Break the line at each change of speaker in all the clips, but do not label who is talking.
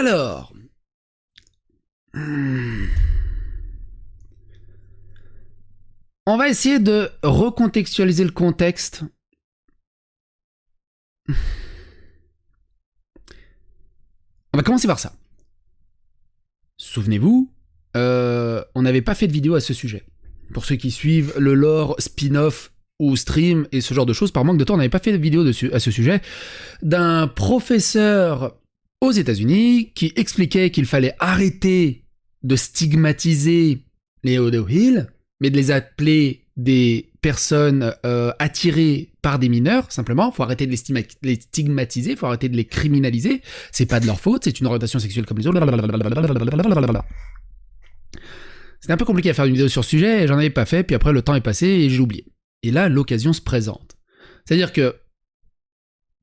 Alors... On va essayer de recontextualiser le contexte. On va commencer par ça. Souvenez-vous, on n'avait pas fait de vidéo à ce sujet. Pour ceux qui suivent le lore spin-off ou stream et ce genre de choses, par manque de temps, on n'avait pas fait de vidéo à ce sujet, d'un professeur aux États-Unis qui expliquait qu'il fallait arrêter de stigmatiser les Odohil, mais de les appeler des personnes attirées par des mineurs, simplement. Faut arrêter de les stigmatiser, faut arrêter de les criminaliser. C'est pas de leur faute, c'est une orientation sexuelle comme les autres. C'était un peu compliqué à faire une vidéo sur ce sujet, et j'en avais pas fait, puis après le temps est passé et j'ai oublié. Et là, l'occasion se présente. C'est-à-dire que,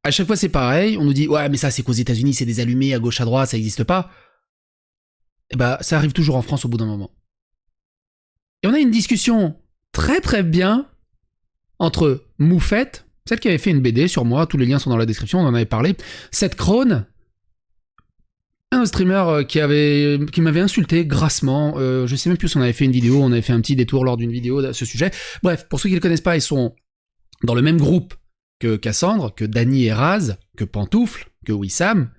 à chaque fois c'est pareil, on nous dit « Ouais, mais ça c'est qu'aux États-Unis, c'est des allumés à gauche à droite, ça existe pas. » Et bah, ça arrive toujours en France au bout d'un moment. Et on a une discussion très très bien entre Moufette, celle qui avait fait une BD sur moi, tous les liens sont dans la description, on en avait parlé, Seth Krohn, un streamer qui m'avait insulté grassement, je sais même plus si on avait fait une vidéo, on avait fait un petit détour lors d'une vidéo à ce sujet. Bref, pour ceux qui ne le connaissent pas, ils sont dans le même groupe que Cassandre, que Dany et Raz, que Pantoufle, que Wissam.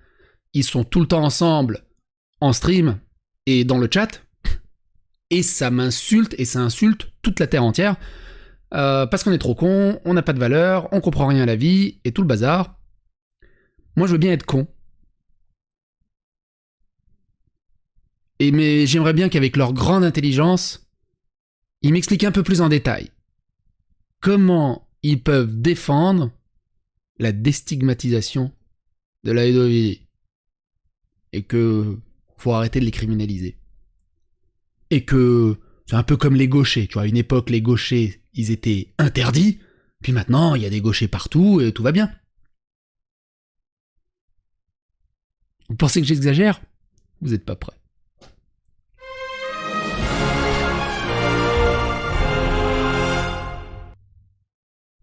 Ils sont tout le temps ensemble en stream et dans le chat. Et ça m'insulte et ça insulte toute la terre entière. Parce qu'on est trop con, on n'a pas de valeur, on comprend rien à la vie et tout le bazar. Moi je veux bien être con. Mais j'aimerais bien qu'avec leur grande intelligence, ils m'expliquent un peu plus en détail comment ils peuvent défendre la déstigmatisation de la pédophilie. Et que faut arrêter de les criminaliser. Et que c'est un peu comme les gauchers. Tu vois, à une époque, les gauchers, ils étaient interdits. Puis maintenant, il y a des gauchers partout et tout va bien. Vous pensez que j'exagère ? Vous n'êtes pas prêts.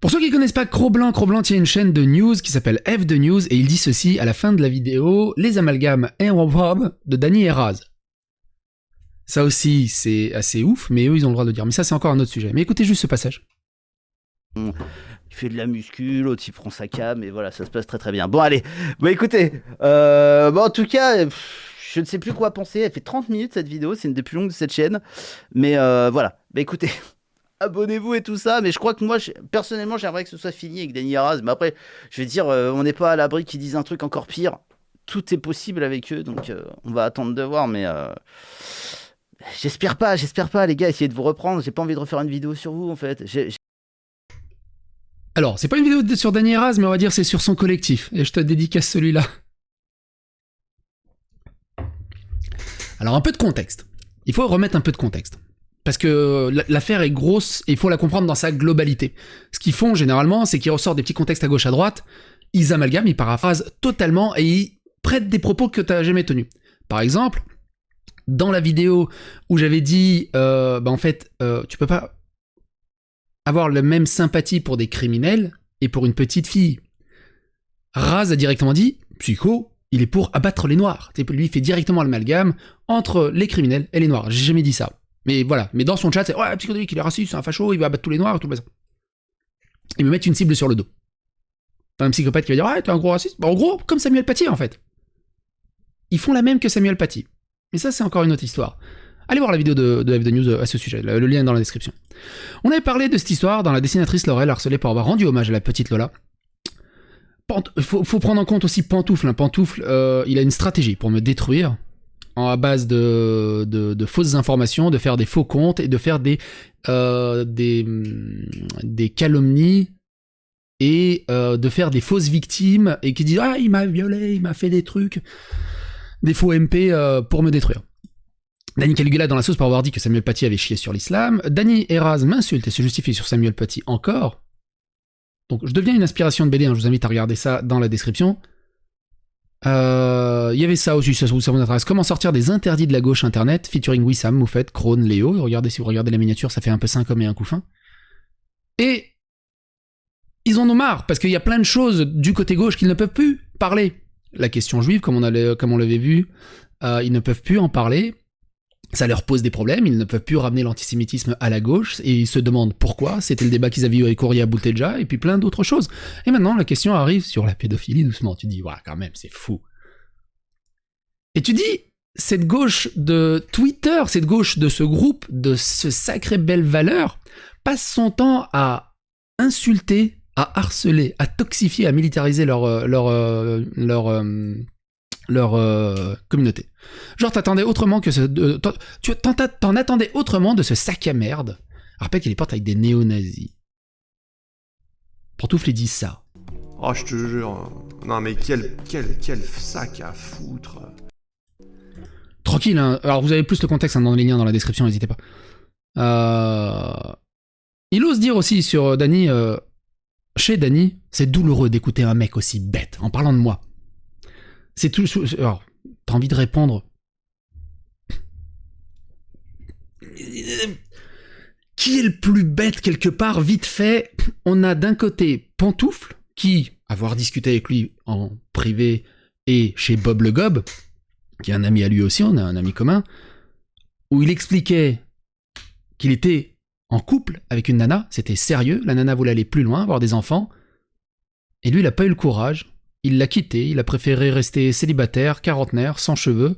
Pour ceux qui ne connaissent pas Cro-Blanc tient une chaîne de news qui s'appelle F de News et il dit ceci à la fin de la vidéo, les amalgames de Dany et Raz. Ça aussi, c'est assez ouf, mais eux, ils ont le droit de le dire. Mais ça, c'est encore un autre sujet. Mais écoutez juste ce passage.
Il fait de la muscu, l'autre il prend sa cam, et voilà, ça se passe très très bien. Bon, allez, bon écoutez, en tout cas, je ne sais plus quoi penser. Elle fait 30 minutes cette vidéo, c'est une des plus longues de cette chaîne. Mais voilà, bah écoutez, abonnez-vous et tout ça. Mais je crois que moi, personnellement, j'aimerais que ce soit fini avec Dany et Raz. Mais après, je vais dire, on n'est pas à l'abri qu'ils disent un truc encore pire. Tout est possible avec eux, donc on va attendre de voir, mais. J'espère pas, les gars, essayez de vous reprendre. J'ai pas envie de refaire une vidéo sur vous, en fait.
Alors, c'est pas une vidéo sur Dany et Raz, mais on va dire c'est sur son collectif. Et je te dédicace celui-là. Alors, un peu de contexte. Il faut remettre un peu de contexte. Parce que l'affaire est grosse et il faut la comprendre dans sa globalité. Ce qu'ils font, généralement, c'est qu'ils ressortent des petits contextes à gauche, à droite, ils amalgament, ils paraphrasent totalement et ils prêtent des propos que t'as jamais tenus. Par exemple... Dans la vidéo où j'avais dit, en fait, tu peux pas avoir la même sympathie pour des criminels et pour une petite fille. Raz a directement dit, Psycho, il est pour abattre les noirs. Lui, il fait directement l'amalgame entre les criminels et les noirs. J'ai jamais dit ça. Mais voilà. Mais dans son chat, c'est, ouais, Psycho, il est raciste, c'est un facho, il va abattre tous les noirs et tout le bazar. Ils me mettent une cible sur le dos. T'as un psychopathe qui va dire, ouais, t'es un gros raciste. Bah, en gros, comme Samuel Paty, en fait. Ils font la même que Samuel Paty. Mais ça, c'est encore une autre histoire. Allez voir la vidéo de F de News à ce sujet, le lien est dans la description. On avait parlé de cette histoire dans la dessinatrice Laurel harcelée pour avoir rendu hommage à la petite Lola. Faut prendre en compte aussi Pantoufle. Pantoufle, il a une stratégie pour me détruire à base de fausses informations, de faire des faux comptes et de faire des calomnies et de faire des fausses victimes et qui disent « Ah, il m'a violé, il m'a fait des trucs ». Des faux MP pour me détruire. Dany Caligula dans la sauce pour avoir dit que Samuel Paty avait chié sur l'islam. Dany et Raz m'insultent et se justifient sur Samuel Paty encore. Donc je deviens une inspiration de BD, je vous invite à regarder ça dans la description. Il y avait ça aussi, ça vous intéresse. Comment sortir des interdits de la gauche internet, featuring Wissam, Moufette, Krohn, Léo. Regardez, si vous regardez la miniature, ça fait un peu 5 hommes et un couffin. Et ils en ont marre, parce qu'il y a plein de choses du côté gauche qu'ils ne peuvent plus parler. la question juive, comme on l'avait vu, ils ne peuvent plus en parler. Ça leur pose des problèmes, ils ne peuvent plus ramener l'antisémitisme à la gauche, et ils se demandent pourquoi. C'était le débat qu'ils avaient eu avec Ouria Boutelja, et puis plein d'autres choses. Et maintenant, la question arrive sur la pédophilie, doucement. Tu dis, ouais, quand même, c'est fou. Et tu dis, cette gauche de Twitter, cette gauche de ce groupe, de ce sacré belle valeur, passe son temps à insulter, à harceler, à toxifier, à militariser leur communauté. Genre, t'attendais autrement que t'en attendais autrement de ce sac à merde. Rappelle qu'il est porte avec des néo-nazis. Pantoufle, il dit ça.
Oh, je te jure. Non, mais quel sac à foutre.
Tranquille, hein. Alors vous avez plus le contexte dans les liens dans la description, n'hésitez pas. Il ose dire aussi sur Dany, chez Dany, c'est douloureux d'écouter un mec aussi bête, en parlant de moi. C'est tout. Alors, t'as envie de répondre. Qui est le plus bête quelque part, vite fait? On a d'un côté Pantoufle, qui, avoir discuté avec lui en privé et chez Bob le Gob, qui est un ami à lui aussi, on a un ami commun, où il expliquait qu'il était en couple avec une nana, c'était sérieux, la nana voulait aller plus loin, avoir des enfants, et lui il a pas eu le courage, il l'a quitté, il a préféré rester célibataire, quarantenaire, sans cheveux,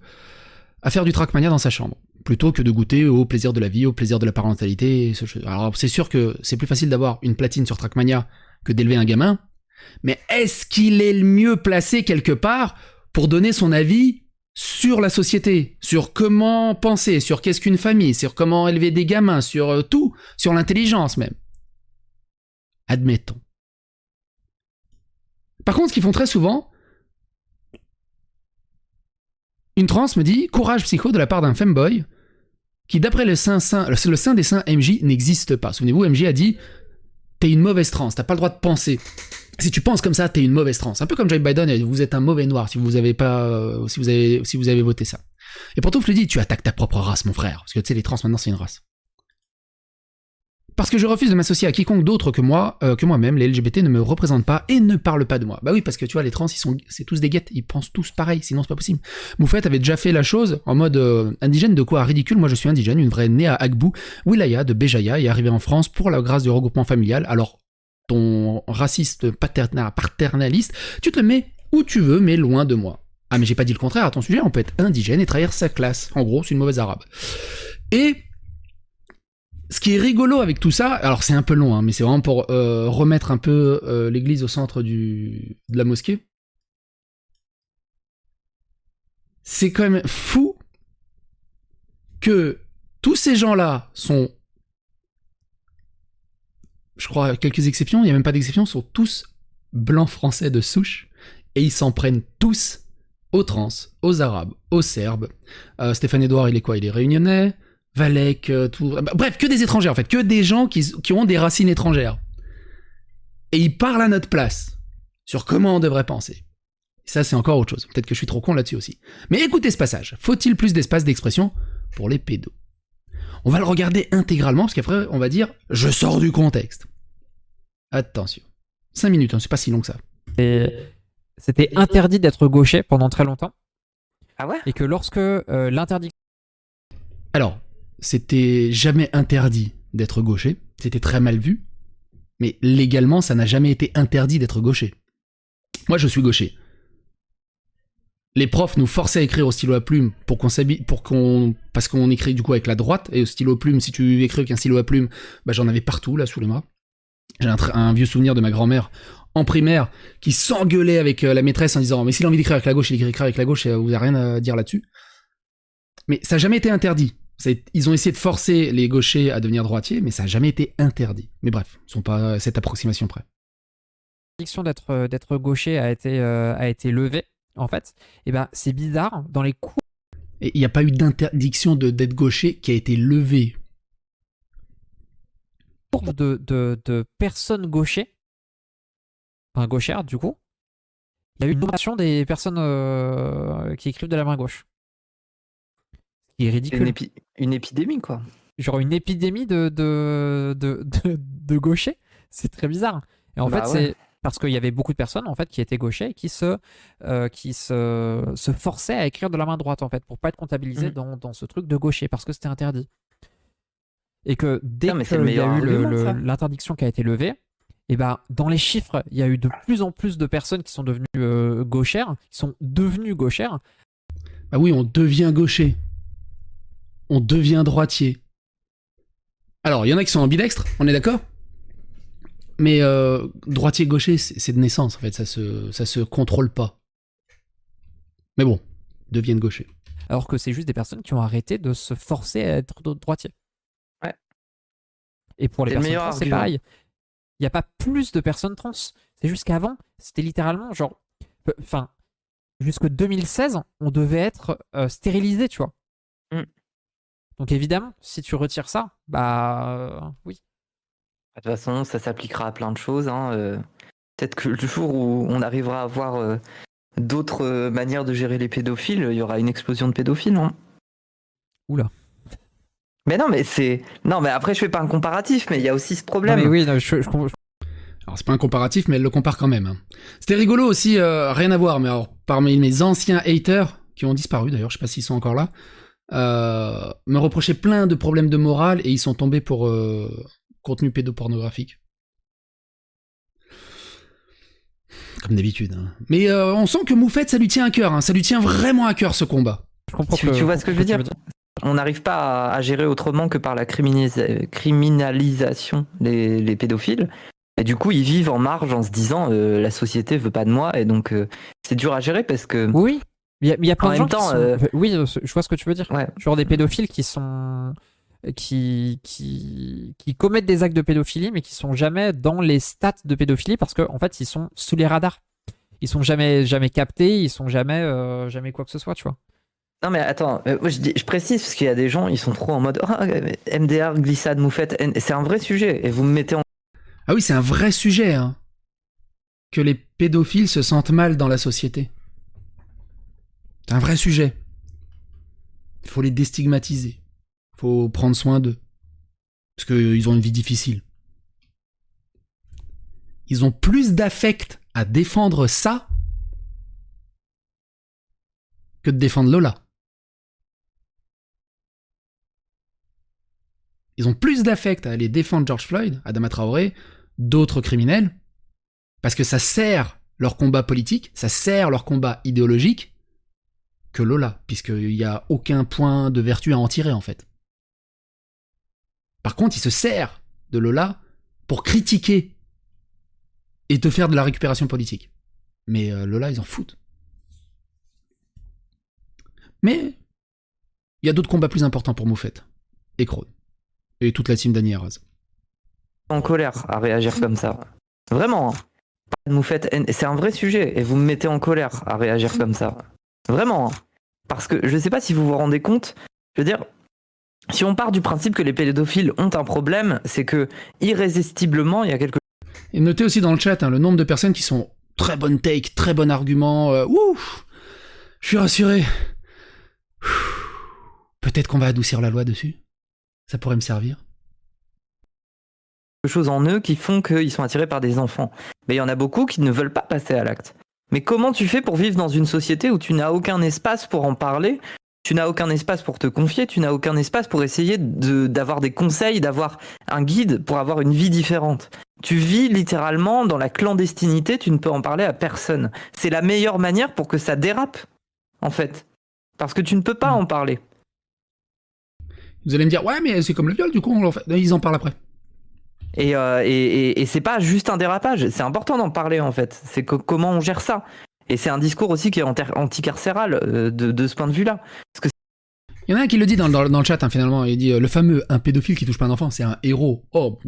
à faire du Trackmania dans sa chambre, plutôt que de goûter au plaisir de la vie, au plaisir de la parentalité. Alors c'est sûr que c'est plus facile d'avoir une platine sur Trackmania que d'élever un gamin, mais est-ce qu'il est le mieux placé quelque part pour donner son avis sur la société, sur comment penser, sur qu'est-ce qu'une famille, sur comment élever des gamins, sur tout, sur l'intelligence même? Admettons. Par contre, ce qu'ils font très souvent, une trans me dit courage psycho de la part d'un femboy qui, d'après le saint des saints MJ, n'existe pas. Souvenez-vous, MJ a dit t'es une mauvaise trans, t'as pas le droit de penser. Si tu penses comme ça, t'es une mauvaise trans. Un peu comme Joe Biden, vous êtes un mauvais noir si vous avez voté ça. Et pourtant, je lui dis, tu attaques ta propre race, mon frère. Parce que tu sais, les trans, maintenant, c'est une race. Parce que je refuse de m'associer à quiconque d'autre que moi-même, les LGBT ne me représentent pas et ne parlent pas de moi. Bah oui, parce que tu vois, les trans, c'est tous des guettes, ils pensent tous pareil, sinon c'est pas possible. Moufette avait déjà fait la chose en mode indigène, de quoi ridicule. Moi, je suis indigène, une vraie née à Agbou, Wilaya de Béjaïa, et arrivée en France pour la grâce du regroupement familial. Alors, ton raciste paternaliste, tu te le mets où tu veux, mais loin de moi. Ah, mais j'ai pas dit le contraire à ton sujet, on peut être indigène et trahir sa classe. En gros, c'est une mauvaise arabe. Et ce qui est rigolo avec tout ça, alors c'est un peu long, hein, mais c'est vraiment pour remettre un peu l'église au centre de la mosquée. C'est quand même fou que tous ces gens-là sont, je crois, quelques exceptions, il n'y a même pas d'exception, sont tous blancs français de souche, et ils s'en prennent tous aux trans, aux arabes, aux serbes. Stéphane Edouard, il est quoi? Il est réunionnais. Valek, tout... Bref, que des étrangers en fait, que des gens qui ont des racines étrangères. Et ils parlent à notre place sur comment on devrait penser. Et ça, c'est encore autre chose. Peut-être que je suis trop con là-dessus aussi. Mais écoutez ce passage. Faut-il plus d'espace d'expression pour les pédos? On va le regarder intégralement, parce qu'après, on va dire « je sors du contexte ». Attention. 5 minutes, hein, c'est pas si long que ça.
C'était interdit d'être gaucher pendant très longtemps.
Ah ouais?
Et que lorsque l'interdiction...
Alors, c'était jamais interdit d'être gaucher, c'était très mal vu, mais légalement, ça n'a jamais été interdit d'être gaucher. Moi, je suis gaucher. Les profs nous forçaient à écrire au stylo à plume parce qu'on écrit du coup avec la droite, et au stylo à plume, si tu écris avec un stylo à plume, bah, j'en avais partout, là, sous les bras. J'ai un vieux souvenir de ma grand-mère en primaire qui s'engueulait avec la maîtresse en disant « mais s'il a envie d'écrire avec la gauche, il écrit avec la gauche, vous n'avez rien à dire là-dessus ». Mais ça n'a jamais été interdit. Ils ont essayé de forcer les gauchers à devenir droitiers, mais ça n'a jamais été interdit. Mais bref, ils sont pas à cette approximation près.
L'interdiction d'être gaucher a été levée, en fait. Et ben, c'est bizarre, dans les cours...
Et il n'y a pas eu d'interdiction d'être gaucher qui a été levée.
De personnes gauchers, enfin gauchères du coup, il y a eu une augmentation des personnes qui écrivent de la main gauche. Ce qui est ridicule.
Une épidémie, quoi.
Genre une épidémie de gauchers. C'est très bizarre. Et en fait,
ouais.
Parce qu'il y avait beaucoup de personnes en fait qui étaient gauchers et qui se forçaient à écrire de la main droite en fait pour pas être comptabilisés dans ce truc de gaucher parce que c'était interdit. Et que dès
Non, mais c'est
qu'il
le
y a
meilleur
eu
argument, ça.
l'interdiction qui a été levée, et ben dans les chiffres, il y a eu de plus en plus de personnes qui sont devenues gauchères, qui sont devenues gauchères.
Ah oui, on devient gaucher. On devient droitier. Alors, il y en a qui sont ambidextres, on est d'accord ? Mais droitier-gaucher, c'est de naissance, en fait, ça se contrôle pas. Mais bon, deviennent gauchers.
Alors que c'est juste des personnes qui ont arrêté de se forcer à être droitier.
Ouais.
Et pour les
C'est le
personnes
meilleur
trans, c'est
argument.
pareil. Il n'y a pas plus de personnes trans. C'est juste qu'avant, c'était littéralement genre... Enfin, jusque 2016, on devait être stérilisé, tu vois.
Mm.
Donc évidemment, si tu retires ça, bah oui.
De toute façon, ça s'appliquera à plein de choses. Peut-être que le jour où on arrivera à avoir d'autres manières de gérer les pédophiles, il y aura une explosion de pédophiles, non ?
Oula.
Mais non, mais c'est... Non, mais après, je fais pas un comparatif, mais il y a aussi ce
Non,
problème.
mais oui, non,
Alors, c'est pas un comparatif, mais elle le compare quand même. Hein. C'était rigolo aussi, rien à voir, mais alors, parmi mes anciens haters, qui ont disparu d'ailleurs, je sais pas s'ils sont encore là, me reprochaient plein de problèmes de morale et ils sont tombés pour contenu pédopornographique. Comme d'habitude. Hein. Mais on sent que Moufette, ça lui tient à cœur. Hein. Ça lui tient vraiment à cœur, ce combat.
je comprends
Tu vois ce que je veux dire ? On n'arrive pas à gérer autrement que par la criminalisation des pédophiles. Et du coup, ils vivent en marge en se disant la société veut pas de moi. Et donc, c'est dur à gérer parce que...
Oui, il y a plein
En
de gens
même temps,
qui sont... Oui, je vois ce que tu veux dire.
Ouais.
Genre des pédophiles qui sont... Qui commettent des actes de pédophilie, mais qui sont jamais dans les stats de pédophilie parce qu'en fait, ils sont sous les radars. Ils sont jamais captés, ils sont jamais quoi que ce soit, tu vois.
Non mais attends, moi je précise parce qu'il y a des gens, ils sont trop en mode MDR, glissade, moufette, c'est un vrai sujet et vous me mettez en...
Ah oui, c'est un vrai sujet, hein. Que les pédophiles se sentent mal dans la société. C'est un vrai sujet. Il faut les déstigmatiser. Il faut prendre soin d'eux. Parce qu'ils ont une vie difficile. Ils ont plus d'affect à défendre ça que de défendre Lola. Ils ont plus d'affect à aller défendre George Floyd, Adama Traoré, d'autres criminels, parce que ça sert leur combat politique, ça sert leur combat idéologique, que Lola, puisqu'il n'y a aucun point de vertu à en tirer, en fait. Par contre, il se sert de Lola pour critiquer et te faire de la récupération politique. Mais Lola, ils en foutent. Mais il y a d'autres combats plus importants pour Moufette et Krone. Et toute la team d'Annie Arras.
en colère à réagir comme ça. Vraiment. Pas de moufette, c'est un vrai sujet et vous me mettez en colère à réagir comme ça. Vraiment. Parce que je sais pas si vous vous rendez compte, je veux dire, si on part du principe que les pédophiles ont un problème, c'est que irrésistiblement, il y a quelque
Et notez aussi dans le chat le nombre de personnes qui sont très bonne take, très bon argument. Ouf, je suis rassuré. Peut-être qu'on va adoucir la loi dessus. Ça pourrait me servir.
chose en eux qui font qu'ils sont attirés par des enfants. Mais il y en a beaucoup qui ne veulent pas passer à l'acte. Mais comment tu fais pour vivre dans une société où tu n'as aucun espace pour en parler, tu n'as aucun espace pour te confier, tu n'as aucun espace pour essayer d'avoir des conseils, d'avoir un guide pour avoir une vie différente. Tu vis littéralement dans la clandestinité, tu ne peux en parler à personne. C'est la meilleure manière pour que ça dérape, en fait. Parce que tu ne peux pas en parler.
Vous allez me dire, ouais, mais c'est comme le viol, du coup, ils en parlent après.
Et c'est pas juste un dérapage, c'est important d'en parler, en fait. C'est comment on gère ça. Et c'est un discours aussi qui est anticarcéral de ce point de vue-là. Parce que
il y en a un qui le dit dans le chat, hein, finalement. Il dit, le fameux, un pédophile qui touche pas un enfant, c'est un héros. Oh.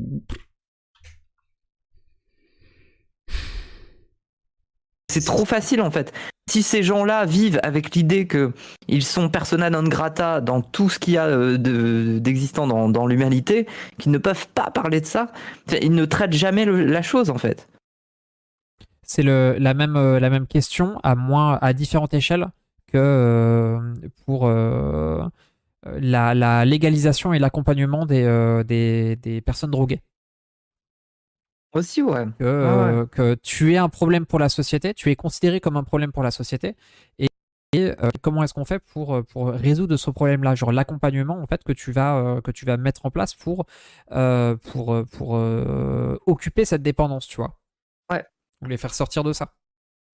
c'est trop facile, en fait. Si ces gens-là vivent avec l'idée qu'ils sont persona non grata dans tout ce qu'il y a d'existant dans l'humanité, qu'ils ne peuvent pas parler de ça, ils ne traitent jamais la chose, en fait.
C'est la même question à différentes échelles que pour la légalisation et l'accompagnement des personnes droguées.
Aussi, ouais.
Que tu es un problème pour la société, tu es considéré comme un problème pour la société, et comment est-ce qu'on fait pour résoudre ce problème-là, genre l'accompagnement en fait que tu vas mettre en place pour occuper cette dépendance, tu vois.
Ouais.
Ou les faire sortir de ça.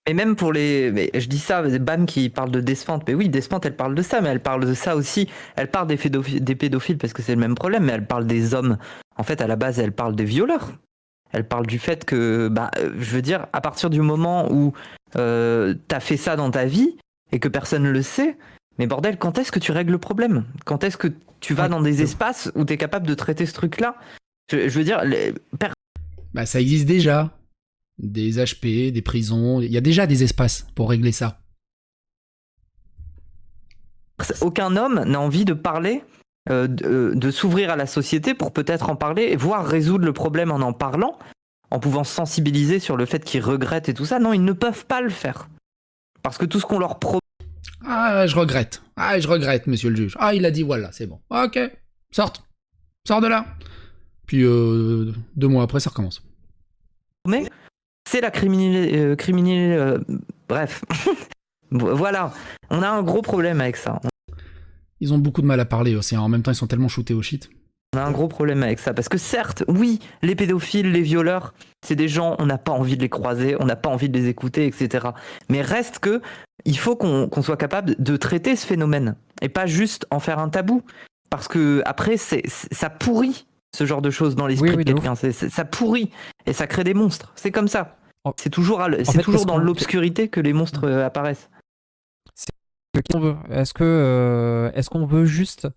Et même pour les... Mais je dis ça, Bam qui parle de Despentes. Mais oui, Despentes, elle parle de ça, mais elle parle de ça aussi. Elle parle des pédophiles parce que c'est le même problème, mais elle parle des hommes. En fait, à la base, elle parle des violeurs. Elle parle du fait que, je veux dire, à partir du moment où t'as fait ça dans ta vie et que personne ne le sait, mais bordel, quand est-ce que tu règles le problème? Quand est-ce que tu vas dans des espaces où t'es capable de traiter ce truc-là? Je veux dire,
Bah, ça existe déjà. Des HP, des prisons. Il y a déjà des espaces pour régler ça.
aucun homme n'a envie de parler, de s'ouvrir à la société pour peut-être en parler, et voire résoudre le problème en parlant, en pouvant sensibiliser sur le fait qu'ils regrettent et tout ça. Non, ils ne peuvent pas le faire. Parce que tout ce qu'on leur promet...
Ah, je regrette. Ah, je regrette, monsieur le juge. Ah, il a dit voilà, c'est bon. Ok, sorte. Sors de là. Puis 2 mois après, ça recommence.
C'est la bref. Voilà. On a un gros problème avec ça.
Ils ont beaucoup de mal à parler aussi. Hein. En même temps, ils sont tellement shootés au shit.
On a un gros problème avec ça. Parce que certes, oui, les pédophiles, les violeurs, c'est des gens, on n'a pas envie de les croiser, on n'a pas envie de les écouter, etc. Mais reste que, il faut qu'on soit capable de traiter ce phénomène. Et pas juste en faire un tabou. Parce que après, ça pourrit ce genre de choses dans l'esprit de quelqu'un. Ça pourrit. Et ça crée des monstres. C'est comme ça. C'est toujours, dans l'obscurité que les monstres apparaissent.
Est-ce qu'on veut juste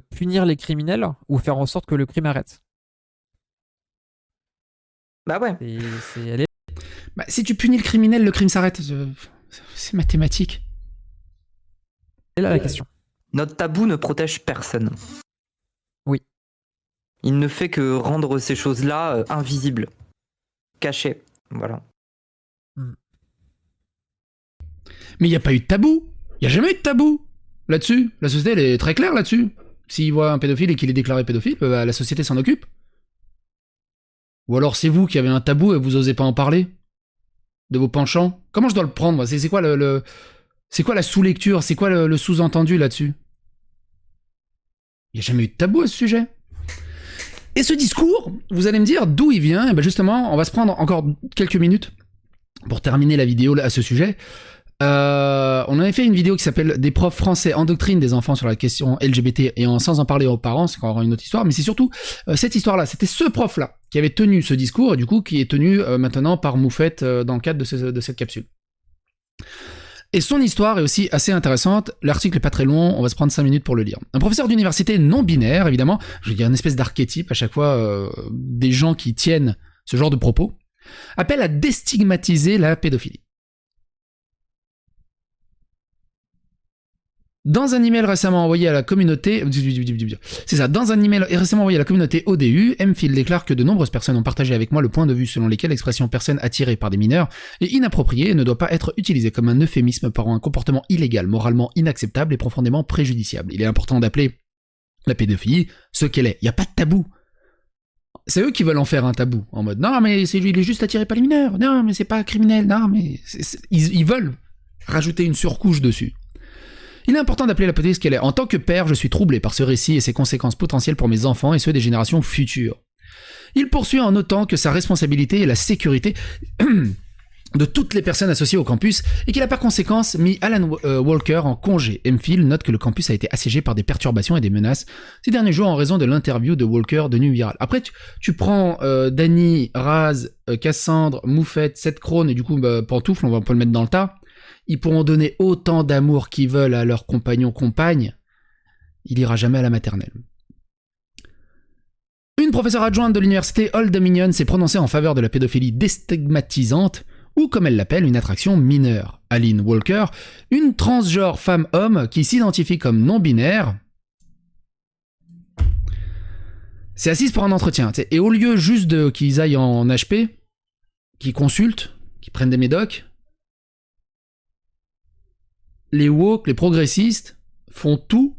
punir les criminels ou faire en sorte que le crime arrête?
Bah ouais.
Bah, si tu punis le criminel, le crime s'arrête. C'est mathématique.
C'est là la question.
Notre tabou ne protège personne.
Oui.
Il ne fait que rendre ces choses-là invisibles, cachées. Voilà.
Mais il n'y a pas eu de tabou. Il n'y a jamais eu de tabou là-dessus. La société, elle est très claire là-dessus. S'il voit un pédophile et qu'il est déclaré pédophile, bah, la société s'en occupe. Ou alors c'est vous qui avez un tabou et vous osez pas en parler de vos penchants. Comment je dois le prendre, moi? C'est quoi c'est quoi la sous-lecture? C'est quoi le sous-entendu là-dessus? Il n'y a jamais eu de tabou à ce sujet. Et ce discours, vous allez me dire d'où il vient. Et ben justement, on va se prendre encore quelques minutes pour terminer la vidéo à ce sujet. On avait fait une vidéo qui s'appelle « Des profs français endoctrinent des enfants sur la question LGBT et sans en parler aux parents », c'est encore une autre histoire, mais c'est surtout cette histoire-là, c'était ce prof-là qui avait tenu ce discours, et du coup qui est tenu maintenant par Moufette dans le cadre de cette capsule. Et son histoire est aussi assez intéressante, l'article est pas très long, on va se prendre 5 minutes pour le lire. Un professeur d'université non binaire, évidemment, je veux dire une espèce d'archétype à chaque fois des gens qui tiennent ce genre de propos, appelle à déstigmatiser la pédophilie. Dans un email récemment envoyé à la communauté, ODU, MPhil déclare que de nombreuses personnes ont partagé avec moi le point de vue selon lequel l'expression personne attirée par des mineurs est inappropriée et ne doit pas être utilisée comme un euphémisme par un comportement illégal, moralement inacceptable et profondément préjudiciable. Il est important d'appeler la pédophilie ce qu'elle est. Il n'y a pas de tabou. C'est eux qui veulent en faire un tabou, en mode non mais il est juste attiré par les mineurs, non mais c'est pas criminel, non mais ils veulent rajouter une surcouche dessus. Il est important d'appeler la pédophilie ce qu'elle est. En tant que père, je suis troublé par ce récit et ses conséquences potentielles pour mes enfants et ceux des générations futures. Il poursuit en notant que sa responsabilité est la sécurité de toutes les personnes associées au campus et qu'il a par conséquent mis Alan Walker en congé. MPhil note que le campus a été assiégé par des perturbations et des menaces ces derniers jours en raison de l'interview de Walker devenue virale. Après, tu prends Dany, Raz, Cassandre, Moufette, Seth Krohn et du coup Pantoufle, on peut le mettre dans le tas. Ils pourront donner autant d'amour qu'ils veulent à leurs compagnons-compagnes, il ira jamais à la maternelle. Une professeure adjointe de l'université Old Dominion s'est prononcée en faveur de la pédophilie déstigmatisante, ou comme elle l'appelle, une attraction mineure. Aline Walker, une transgenre femme-homme qui s'identifie comme non-binaire, s'est assise pour un entretien. Et au lieu juste qu'ils aillent en HP, qu'ils consultent, qu'ils prennent des médocs, les woke, les progressistes, font tout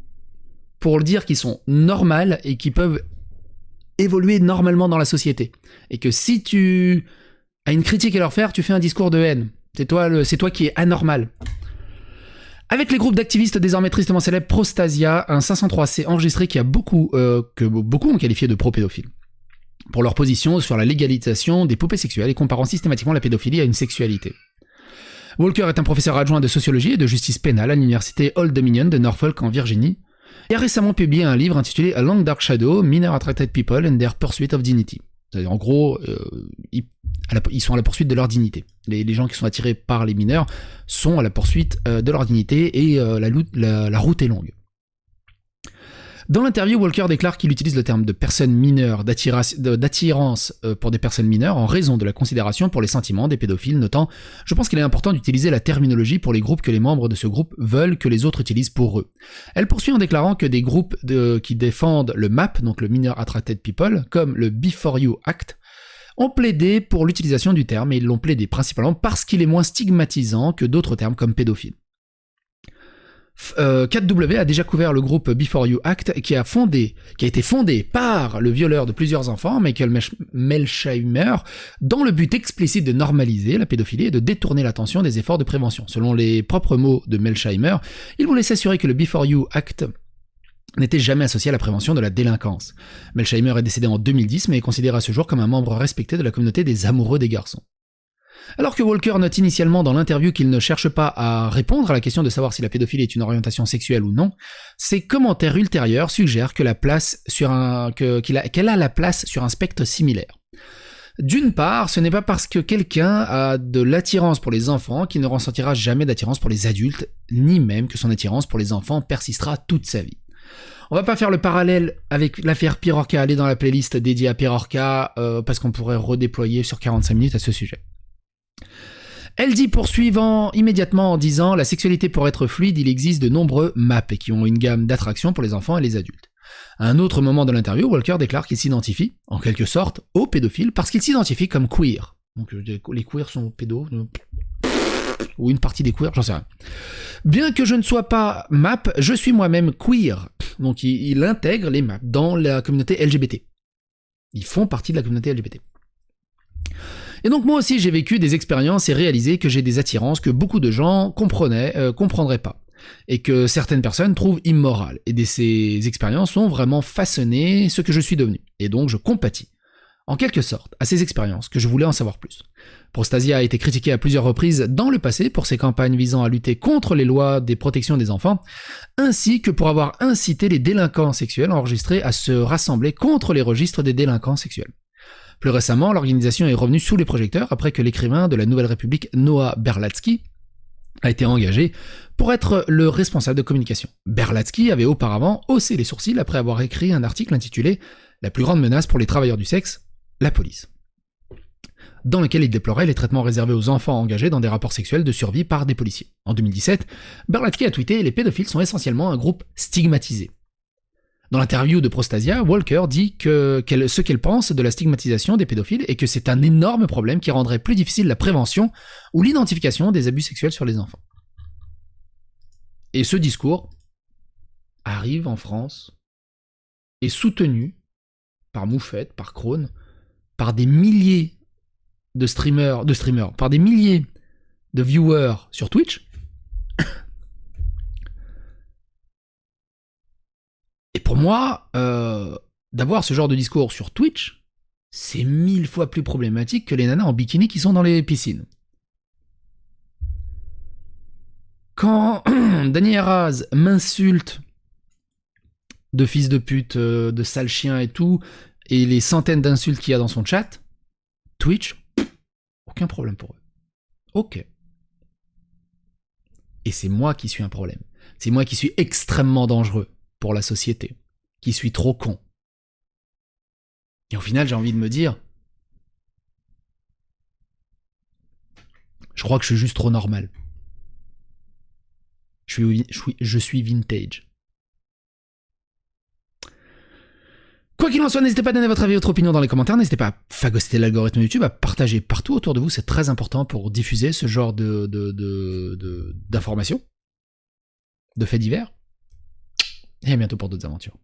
pour dire qu'ils sont normales et qu'ils peuvent évoluer normalement dans la société. Et que si tu as une critique à leur faire, tu fais un discours de haine. C'est toi qui es anormal. Avec les groupes d'activistes désormais tristement célèbres, Prostasia, un 503C enregistré que beaucoup ont qualifié de pro-pédophile, pour leur position sur la légalisation des poupées sexuelles et comparant systématiquement la pédophilie à une sexualité. Walker est un professeur adjoint de sociologie et de justice pénale à l'université Old Dominion de Norfolk en Virginie, et a récemment publié un livre intitulé A Long Dark Shadow, Minor Attracted People and Their Pursuit of Dignity. C'est-à-dire, en gros, ils sont à la poursuite de leur dignité. Les gens qui sont attirés par les mineurs sont à la poursuite de leur dignité et la route est longue. Dans l'interview, Walker déclare qu'il utilise le terme de personne mineure d'attirance pour des personnes mineures en raison de la considération pour les sentiments des pédophiles, notant « Je pense qu'il est important d'utiliser la terminologie pour les groupes que les membres de ce groupe veulent que les autres utilisent pour eux. » Elle poursuit en déclarant que des groupes qui défendent le MAP, donc le Minor Attracted People, comme le Before You Act, ont plaidé pour l'utilisation du terme, et ils l'ont plaidé principalement parce qu'il est moins stigmatisant que d'autres termes comme pédophile. 4W a déjà couvert le groupe Before You Act qui a été fondé par le violeur de plusieurs enfants, Michael Melsheimer, dans le but explicite de normaliser la pédophilie et de détourner l'attention des efforts de prévention. Selon les propres mots de Melsheimer, il voulait s'assurer que le Before You Act n'était jamais associé à la prévention de la délinquance. Melsheimer est décédé en 2010, mais est considéré à ce jour comme un membre respecté de la communauté des amoureux des garçons. Alors que Walker note initialement dans l'interview qu'il ne cherche pas à répondre à la question de savoir si la pédophilie est une orientation sexuelle ou non, ses commentaires ultérieurs suggèrent qu'elle a la place sur un spectre similaire. D'une part, ce n'est pas parce que quelqu'un a de l'attirance pour les enfants qu'il ne ressentira jamais d'attirance pour les adultes, ni même que son attirance pour les enfants persistera toute sa vie. On va pas faire le parallèle avec l'affaire Pirorca, allez dans la playlist dédiée à Pirorca, parce qu'on pourrait redéployer sur 45 minutes à ce sujet. Elle dit poursuivant immédiatement en disant « La sexualité pour être fluide, il existe de nombreux MAP qui ont une gamme d'attractions pour les enfants et les adultes. » À un autre moment de l'interview, Walker déclare qu'il s'identifie, en quelque sorte, aux pédophiles parce qu'il s'identifie comme queer. Donc les queers sont pédos, ou une partie des queers, j'en sais rien. Bien que je ne sois pas MAP, je suis moi-même queer. Donc il intègre les MAP dans la communauté LGBT. Ils font partie de la communauté LGBT. Et donc moi aussi j'ai vécu des expériences et réalisé que j'ai des attirances que beaucoup de gens comprendraient pas, et que certaines personnes trouvent immorales, et ces expériences ont vraiment façonné ce que je suis devenu, et donc je compatis, en quelque sorte, à ces expériences que je voulais en savoir plus. Prostasia a été critiqué à plusieurs reprises dans le passé pour ses campagnes visant à lutter contre les lois des protections des enfants, ainsi que pour avoir incité les délinquants sexuels enregistrés à se rassembler contre les registres des délinquants sexuels. Plus récemment, l'organisation est revenue sous les projecteurs après que l'écrivain de la Nouvelle République Noah Berlatsky a été engagé pour être le responsable de communication. Berlatsky avait auparavant haussé les sourcils après avoir écrit un article intitulé « La plus grande menace pour les travailleurs du sexe, la police », dans lequel il déplorait les traitements réservés aux enfants engagés dans des rapports sexuels de survie par des policiers. En 2017, Berlatsky a tweeté « Les pédophiles sont essentiellement un groupe stigmatisé ». Dans l'interview de Prostasia, Walker dit ce qu'elle pense de la stigmatisation des pédophiles et que c'est un énorme problème qui rendrait plus difficile la prévention ou l'identification des abus sexuels sur les enfants. Et ce discours arrive en France, est soutenu par Moufette, par Krone, par des milliers de streamers, par des milliers de viewers sur Twitch. Et pour moi, d'avoir ce genre de discours sur Twitch, c'est 1000 fois plus problématique que les nanas en bikini qui sont dans les piscines. Quand Dany Arras m'insulte de fils de pute, de sale chien et tout, et les centaines d'insultes qu'il y a dans son chat, Twitch, aucun problème pour eux. Ok. Et c'est moi qui suis un problème. C'est moi qui suis extrêmement dangereux pour la société, qui suis trop con. Et au final, j'ai envie de me dire, je crois que je suis juste trop normal. Je suis vintage. Quoi qu'il en soit, n'hésitez pas à donner votre avis, votre opinion dans les commentaires, n'hésitez pas à phagocyter l'algorithme YouTube, à partager partout autour de vous, c'est très important pour diffuser ce genre d'informations, de faits divers. Et à bientôt pour d'autres aventures.